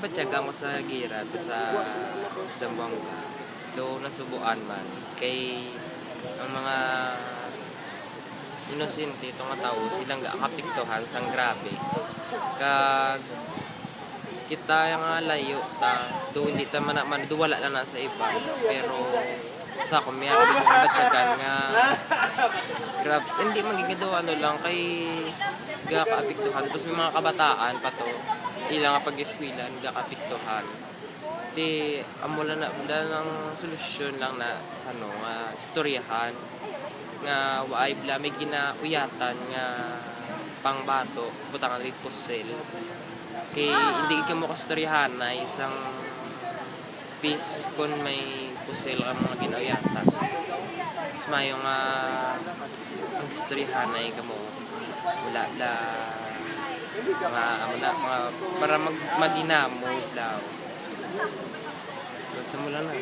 nabatyagan ko sa Girat sa Zamboanga. Do nasubuan man kay ang mga inosente itong nga tao silang kapiktuhan sang grabe kag kita yung layo ta do hindi ta man do wala lang na sa iba pero sa ako may ako dito nabatyagan nga grab hindi magiging ano lang kay gakapiktuhan tapos may mga kabataan pa to ilang pag-eskwelahan gakapiktuhan di amula na ng solusyon lang na sa ano nga istoryahan nga waay bla may ginauyatan nga pangbato butang rit pusel kay hindi ka mo kastoryahan na isang piece kon may pusel ang mga ginauyatan mas mayo nga ang istoryahan na ka mo wala la mga para maginamo daw. Basta mula na.